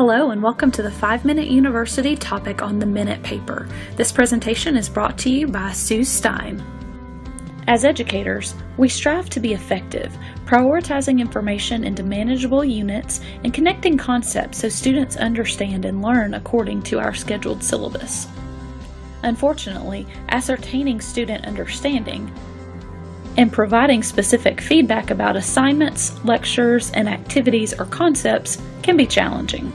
Hello and welcome to the 5-Minute University topic on the Minute Paper. This presentation is brought to you by Sue Stein. As educators, we strive to be effective, prioritizing information into manageable units and connecting concepts so students understand and learn according to our scheduled syllabus. Unfortunately, ascertaining student understanding and providing specific feedback about assignments, lectures, and activities or concepts can be challenging.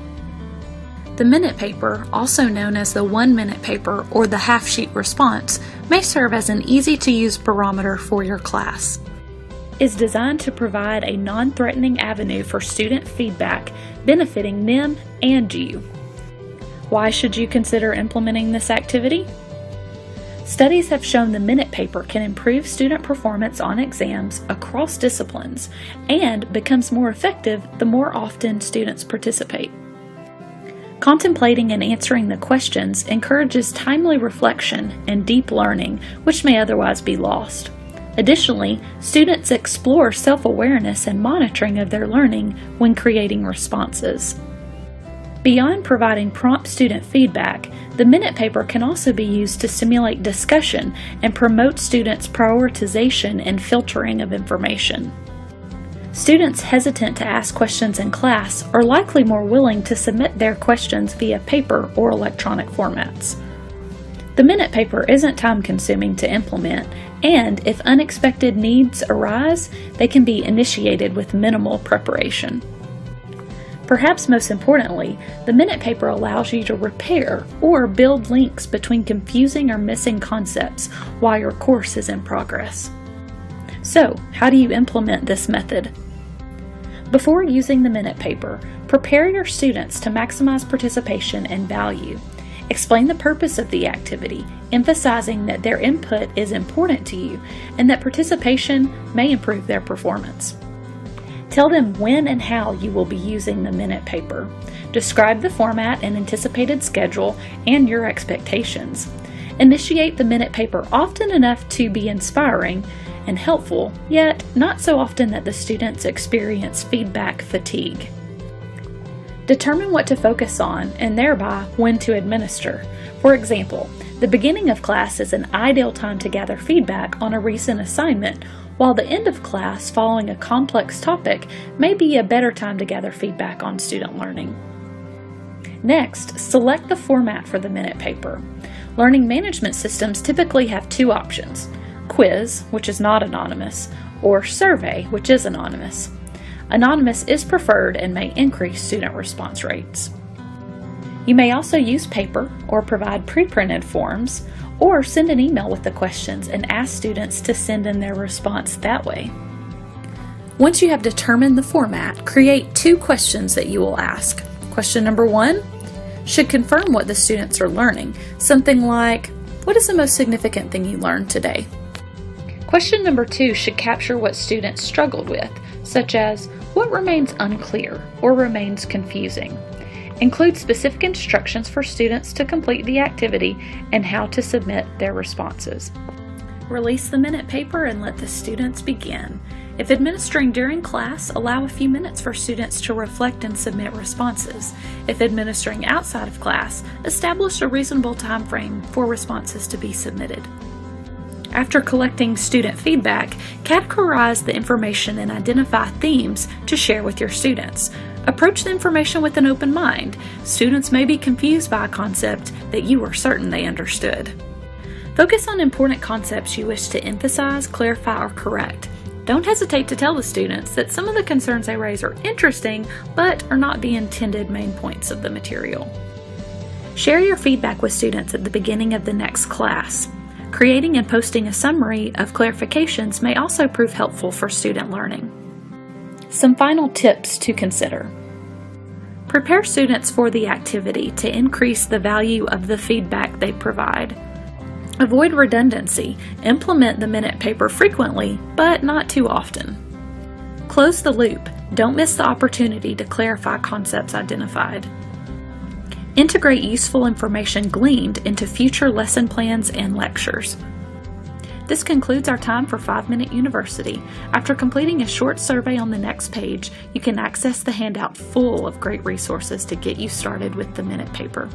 The Minute Paper, also known as the 1-minute paper or the half-sheet response, may serve as an easy-to-use barometer for your class. It is designed to provide a non-threatening avenue for student feedback, benefiting them and you. Why should you consider implementing this activity? Studies have shown the Minute Paper can improve student performance on exams across disciplines and becomes more effective the more often students participate. Contemplating and answering the questions encourages timely reflection and deep learning, which may otherwise be lost. Additionally, students explore self-awareness and monitoring of their learning when creating responses. Beyond providing prompt student feedback, the Minute Paper can also be used to stimulate discussion and promote students' prioritization and filtering of information. Students hesitant to ask questions in class are likely more willing to submit their questions via paper or electronic formats. The Minute Paper isn't time-consuming to implement, and if unexpected needs arise, they can be initiated with minimal preparation. Perhaps most importantly, the Minute Paper allows you to repair or build links between confusing or missing concepts while your course is in progress. So, how do you implement this method? Before using the Minute Paper, prepare your students to maximize participation and value. Explain the purpose of the activity, emphasizing that their input is important to you and that participation may improve their performance. Tell them when and how you will be using the Minute Paper. Describe the format and anticipated schedule and your expectations. Initiate the Minute Paper often enough to be inspiring and helpful, yet not so often that the students experience feedback fatigue. Determine what to focus on and thereby when to administer. For example, the beginning of class is an ideal time to gather feedback on a recent assignment, while the end of class following a complex topic may be a better time to gather feedback on student learning. Next, select the format for the Minute Paper. Learning management systems typically have two options: quiz, which is not anonymous, or survey, which is anonymous. Anonymous is preferred and may increase student response rates. You may also use paper or provide pre-printed forms, or send an email with the questions and ask students to send in their response that way. Once you have determined the format, create 2 questions that you will ask. Question number 1 should confirm what the students are learning, something like, "What is the most significant thing you learned today?" Question number 2 should capture what students struggled with, such as, "What remains unclear or remains confusing?" Include specific instructions for students to complete the activity and how to submit their responses. Release the Minute Paper and let the students begin. If administering during class, allow a few minutes for students to reflect and submit responses. If administering outside of class, establish a reasonable time frame for responses to be submitted. After collecting student feedback, categorize the information and identify themes to share with your students. Approach the information with an open mind. Students may be confused by a concept that you are certain they understood. Focus on important concepts you wish to emphasize, clarify, or correct. Don't hesitate to tell the students that some of the concerns they raise are interesting, but are not the intended main points of the material. Share your feedback with students at the beginning of the next class. Creating and posting a summary of clarifications may also prove helpful for student learning. Some final tips to consider. Prepare students for the activity to increase the value of the feedback they provide. Avoid redundancy. Implement the Minute Paper frequently, but not too often. Close the loop. Don't miss the opportunity to clarify concepts identified. Integrate useful information gleaned into future lesson plans and lectures. This concludes our time for 5 Minute University. After completing a short survey on the next page, you can access the handout full of great resources to get you started with the Minute Paper.